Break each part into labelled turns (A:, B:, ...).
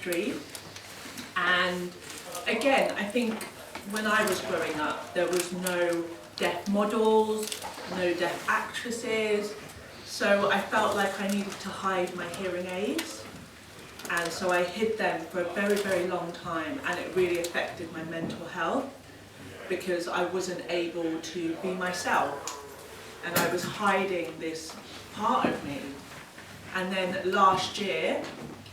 A: industry. And again, I think when I was growing up, there was no deaf models, no deaf actresses, so I felt like I needed to hide my hearing aids. And so I hid them for a very, very long time, and it really affected my mental health because I wasn't able to be myself, and I was hiding this part of me. And then last year,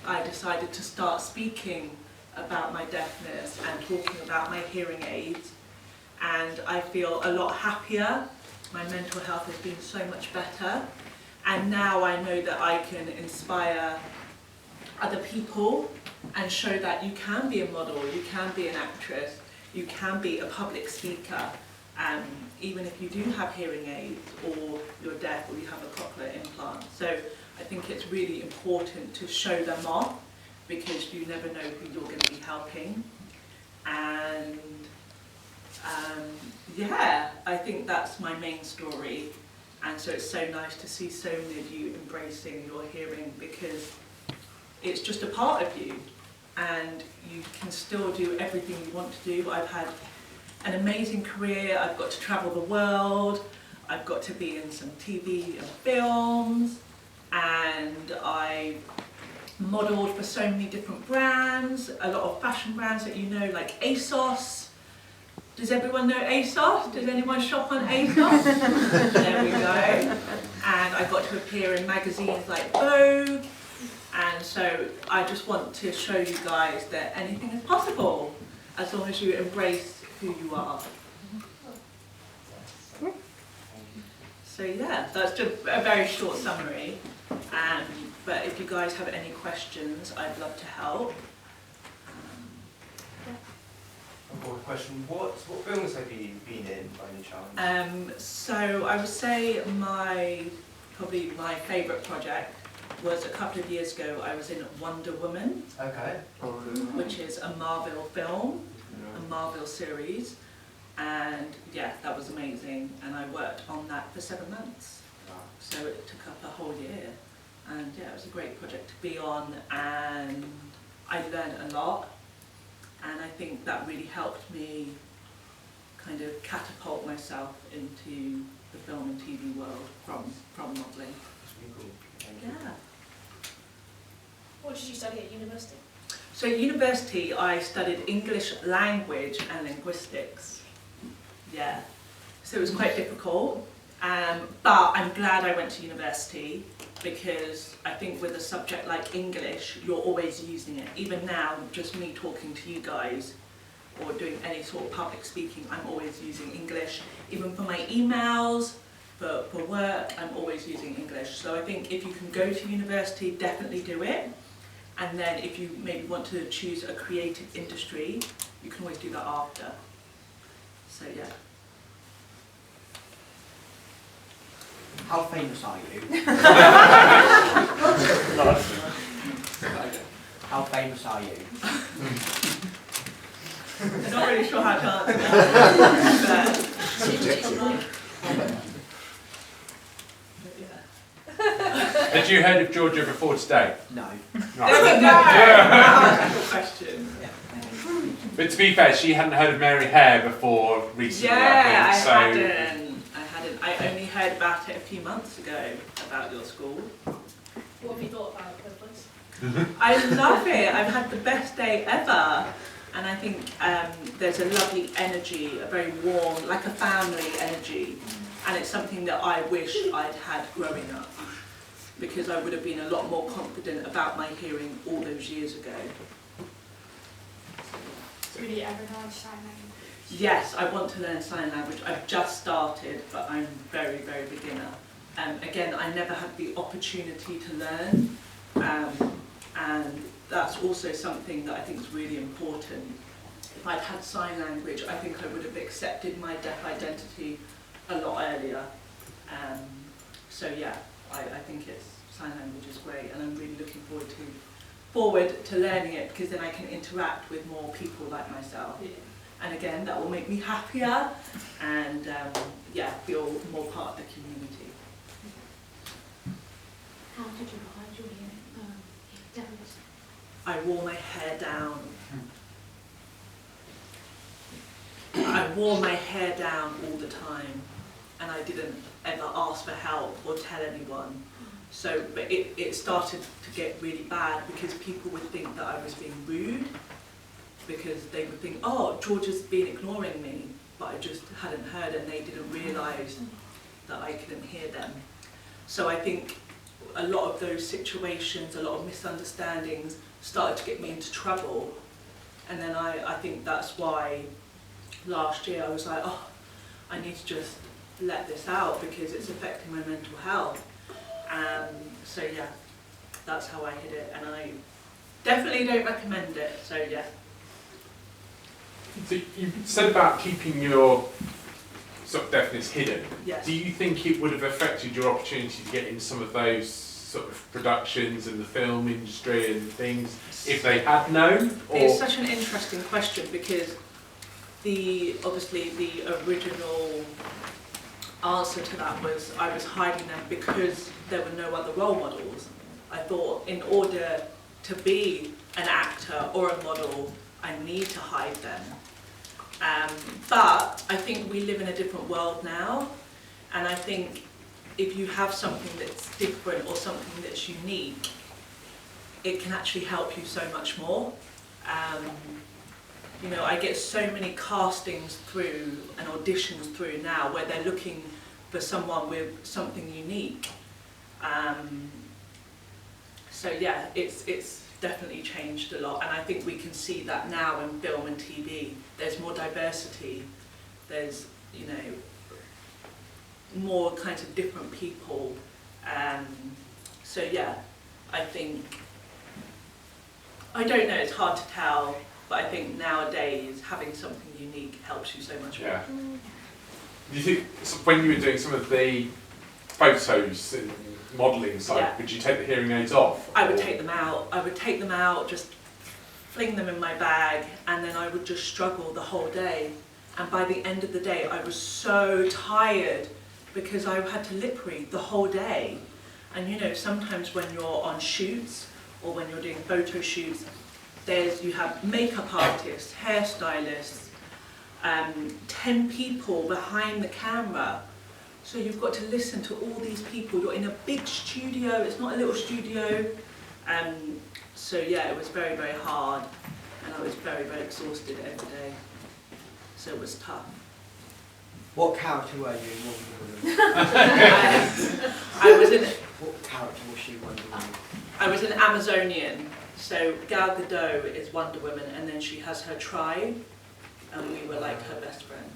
A: I decided to start speaking about my deafness and talking about my hearing aids, and I feel a lot happier. My mental health has been so much better, and now I know that I can inspire other people and show that you can be a model, you can be an actress, you can be a public speaker, even if you do have hearing aids or you're deaf or you have a cochlear implant. So I think it's really important to show them off because you never know who you're going to be helping. And yeah, I think that's my main story. And so it's so nice to see so many of you embracing your hearing because it's just a part of you and you can still do everything you want to do. I've had an amazing career, I've got to travel the world, I've got to be in some TV and films, and I modelled for so many different brands, a lot of fashion brands that you know, like ASOS. Does everyone know ASOS? Does anyone shop on ASOS? There we go. And I got to appear in magazines like Vogue. And so I just want to show you guys that anything is possible as long as you embrace who you are. So yeah, that's just a very short summary. But if you guys have any questions, I'd love to help.
B: I've got a question. What films have you been in by any chance?
A: So I would say probably my favourite project was a couple of years ago. I was in Wonder Woman,
B: Okay.
A: which is a Marvel film, a Marvel series, and yeah, that was amazing. And I worked on that for 7 months, so it took up a whole year. And yeah, it was a great project to be on, and I learned a lot. And I think that really helped me kind of catapult myself into the film and TV world from modelling.
B: That's really cool. Thank you.
A: Yeah.
C: What did you study at university?
A: So at university I studied English language and linguistics. Yeah. So it was quite difficult. But I'm glad I went to university because I think with a subject like English, you're always using it. Even now, just me talking to you guys or doing any sort of public speaking, I'm always using English. Even for my emails, for work, I'm always using English. So I think if you can go to university, definitely do it. And then if you maybe want to choose a creative industry, you can always do that after. So yeah.
D: How famous are you? How famous are you?
A: I'm not really sure how to answer that.
E: Had you heard of Georgia before today?
D: No.
A: There we go! That's a good question.
E: But to be fair, she hadn't heard of Mary Hare before recently,
A: Yeah,
E: I think.
A: I hadn't. I only heard about it a few months ago, about your school.
C: What have you thought about the place?
A: I love it. I've had the best day ever. And I think there's a lovely energy, a very warm, like a family energy. And it's something that I wish I'd had growing up, because I would have been a lot more confident about my hearing all those years ago.
C: So will you ever learn sign language?
A: Yes, I want to learn sign language. I've just started, but I'm very, very beginner. Again, I never had the opportunity to learn, and that's also something that I think is really important. If I'd had sign language, I think I would have accepted my deaf identity a lot earlier. So yeah, I think sign language is great, and I'm really looking forward to learning it, because then I can interact with more people like myself.
C: Yeah.
A: And again, that will make me happier and yeah, feel more part of the community.
F: How did you hide your hearing? Deafness?
A: I wore my hair down. I wore my hair down all the time, and I didn't ever ask for help or tell anyone. So, but it started to get really bad because people would think that I was being rude, because they would think, oh, George has been ignoring me, but I just hadn't heard, and they didn't realise that I couldn't hear them. So I think a lot of those situations, a lot of misunderstandings started to get me into trouble. And then I think that's why last year I was like, oh, I need to just let this out because it's affecting my mental health. So yeah, that's how I hid it, and I definitely don't recommend it, so yeah.
E: So you said about keeping your sort of deafness hidden.
A: Yes.
E: Do you think it would have affected your opportunity to get in some of those sort of productions in the film industry and things if they had known? Or?
A: It's such an interesting question because obviously the original answer to that was I was hiding them because there were no other role models. I thought in order to be an actor or a model, I need to hide them. But I think we live in a different world now, and I think if you have something that's different or something that's unique, it can actually help you so much more. You know, I get so many castings through and auditions through now where they're looking for someone with something unique. So yeah, it's definitely changed a lot, and I think we can see that now in film and TV. There's more diversity, there's, you know, more kinds of different people. So yeah, I think, I don't know, it's hard to tell, but I think nowadays having something unique helps you so much more.
E: Yeah. Do you think when you were doing some of the photos and modelling side,
A: Yeah.
E: would you take the hearing aids off?
A: I would
E: or-
A: take them out. I would take them out, just fling them in my bag, and then I would just struggle the whole day. And by the end of the day, I was so tired because I had to lip read the whole day. And you know, sometimes when you're on shoots or when you're doing photo shoots, you have makeup artists, hairstylists, 10 people behind the camera. So you've got to listen to all these people. You're in a big studio, it's not a little studio. So yeah, it was very, very hard, and I was very, very exhausted every day. So it was tough.
D: What character were you in Wonder Woman? What character was she in Wonder Woman?
A: I was an Amazonian. So Gal Gadot is Wonder Woman, and then she has her tribe, and we were like her best friends.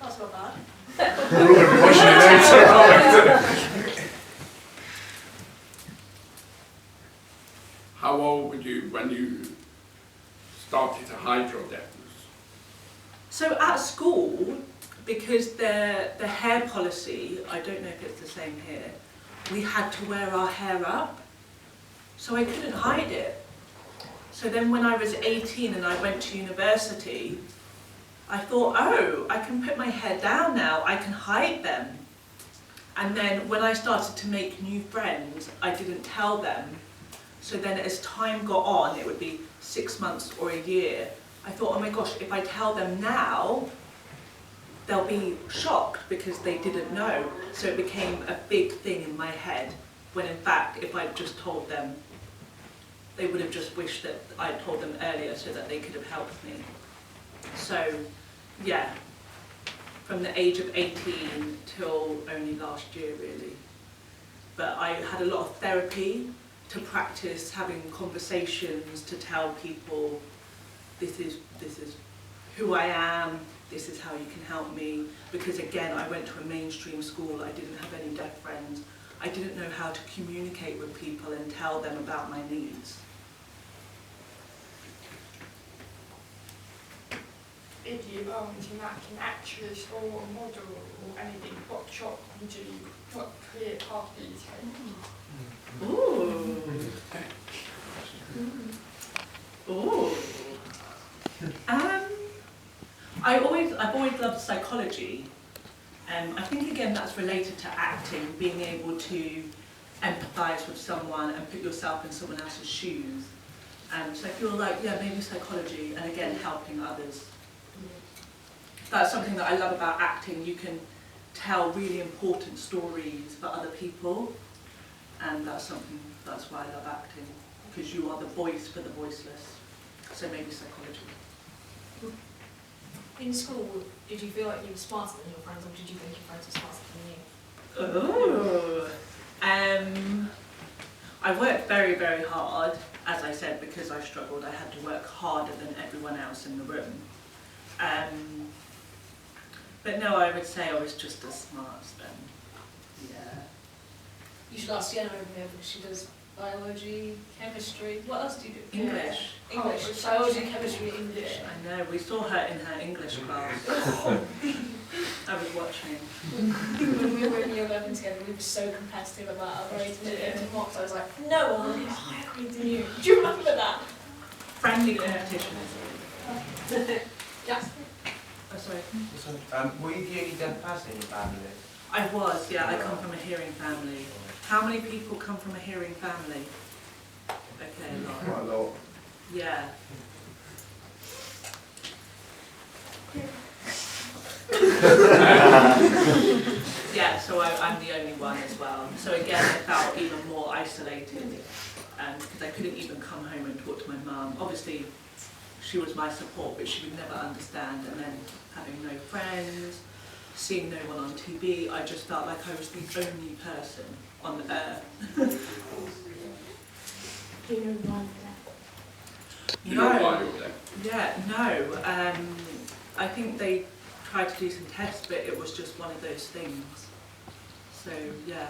C: That's not bad.
E: We're all going to be watching it later.
F: How old were you when you started to hide your deafness?
A: So at school, because the hair policy, I don't know if it's the same here, we had to wear our hair up, so I couldn't hide it. So then when I was 18 and I went to university, I thought, oh, I can put my hair down now, I can hide them. And then when I started to make new friends, I didn't tell them. So then as time got on, it would be 6 months or a year, I thought, oh my gosh, if I tell them now, they'll be shocked because they didn't know. So it became a big thing in my head, when in fact, if I'd just told them, they would have just wished that I'd told them earlier so that they could have helped me. So, yeah, from the age of 18 till only last year, really. But I had a lot of therapy to practice having conversations, to tell people, this is who I am, this is how you can help me. Because again, I went to a mainstream school, I didn't have any deaf friends. I didn't know how to communicate with people and tell them about my needs.
C: If you are wanting like an actress or a model or anything, what job would you, what career path do you take?
A: Ooh. Ooh. I've always loved psychology. I think again that's related to acting, being able to empathise with someone and put yourself in someone else's shoes. So I feel like, yeah, maybe psychology, and again, helping others. That's something that I love about acting. You can tell really important stories for other people, and that's why I love acting, because you are the voice for the voiceless. So maybe psychology.
G: In school, did you feel like you were smarter than your friends, or did you think your friends were smarter than you?
A: Oh. I worked very, very hard, as I said, because I struggled. I had to work harder than everyone else in the room. But no, I would say I was just as smart as them. Yeah.
G: You should ask Sienna over here because she does biology, chemistry. What else do you do?
A: English.
G: English. Biology, chemistry, English.
A: I know, we saw her in her English class. I was watching.
G: When we were in year 11 together, we were so competitive about our grades and mocks. I was like, no one will get a higher grade than you. Do you remember that?
A: Friendly competition.
G: Yes.
A: Oh, sorry.
B: Were you the only deaf person in your family?
A: I was, yeah, I come from a hearing family. How many people come from a hearing family? Okay, a lot.
F: Quite a lot.
A: Yeah. Yeah, so I'm the only one as well. So again, I felt even more isolated because I couldn't even come home and talk to my mum. Obviously, she was my support, but she would never understand. And then having no friends, seeing no one on TV, I just felt like I was the only person on earth.
G: Do you know why
F: You know why you're deaf?
A: Yeah, no. I think they tried to do some tests, but it was just one of those things. So, yeah.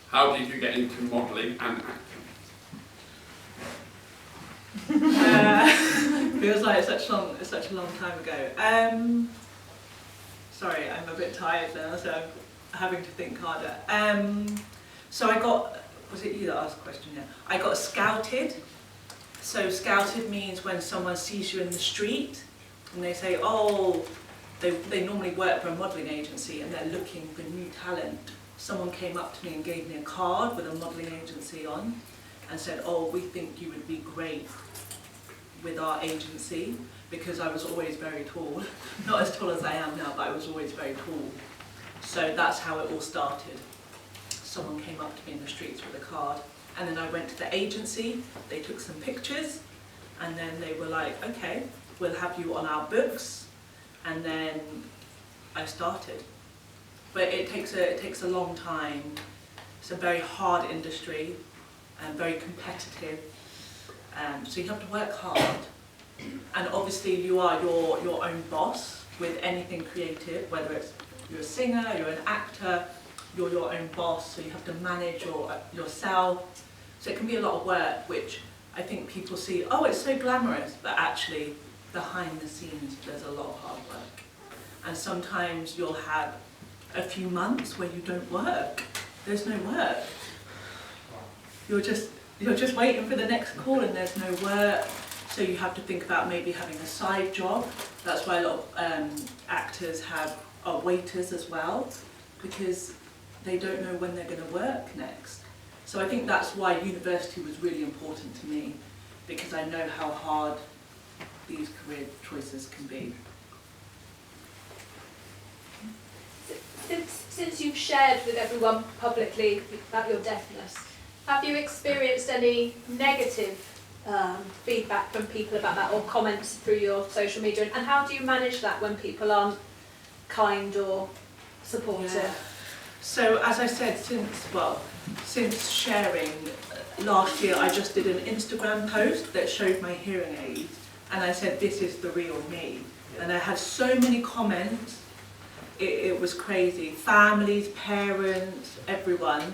F: How did you get into modelling and acting?
A: Feels like it's such a long time ago. Sorry, I'm a bit tired now, so I'm having to think harder. So I got, was it you that asked the question? Yeah. I got scouted. So scouted means when someone sees you in the street and they say, oh, they normally work for a modelling agency and they're looking for new talent. Someone came up to me and gave me a card with a modelling agency on and said, oh, we think you would be great with our agency, because I was always very tall. Not as tall as I am now, but I was always very tall. So that's how it all started. Someone came up to me in the streets with a card, and then I went to the agency, they took some pictures, and then they were like, okay, we'll have you on our books, and then I started. But it takes a long time. It's a very hard industry, and very competitive. So you have to work hard, and obviously you are your own boss with anything creative, whether it's you're a singer, you're an actor, you're your own boss, so you have to manage yourself. So it can be a lot of work, which I think people see, oh, it's so glamorous, but actually behind the scenes there's a lot of hard work. And sometimes you'll have a few months where you don't work. There's no work. You're just waiting for the next call and there's no work. So you have to think about maybe having a side job. That's why a lot of actors are waiters as well, because they don't know when they're going to work next. So I think that's why university was really important to me, because I know how hard these career choices can be.
H: Since you've shared with everyone publicly about your deafness, have you experienced any negative feedback from people about that, or comments through your social media? And how do you manage that when people aren't kind or supportive?
A: Yeah. So as I said, since sharing last year, I just did an Instagram post that showed my hearing aid, and I said, this is the real me. And I had so many comments. It was crazy. Families, parents, everyone.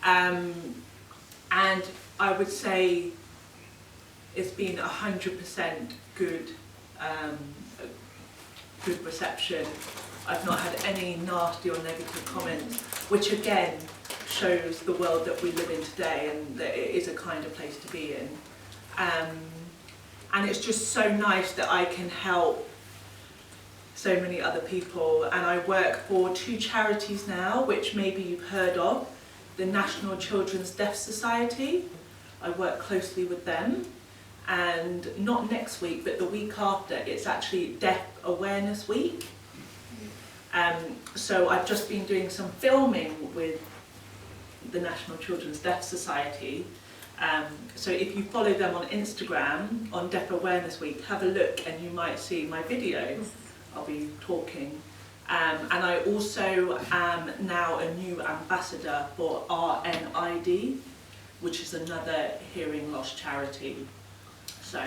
A: And I would say it's been 100% good, good reception. I've not had any nasty or negative comments, which again shows the world that we live in today, and that it is a kind of place to be in. And it's just so nice that I can help so many other people, and I work for 2 charities now, which maybe you've heard of. The National Children's Deaf Society, I work closely with them, and not next week but the week after, it's actually Deaf Awareness Week. So I've just been doing some filming with the National Children's Deaf Society. So if you follow them on Instagram on Deaf Awareness Week, have a look and you might see my video. I'll be talking. And I also am now a new ambassador for RNID, which is another hearing loss charity. So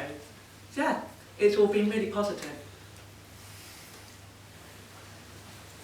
A: yeah, it's all been really positive.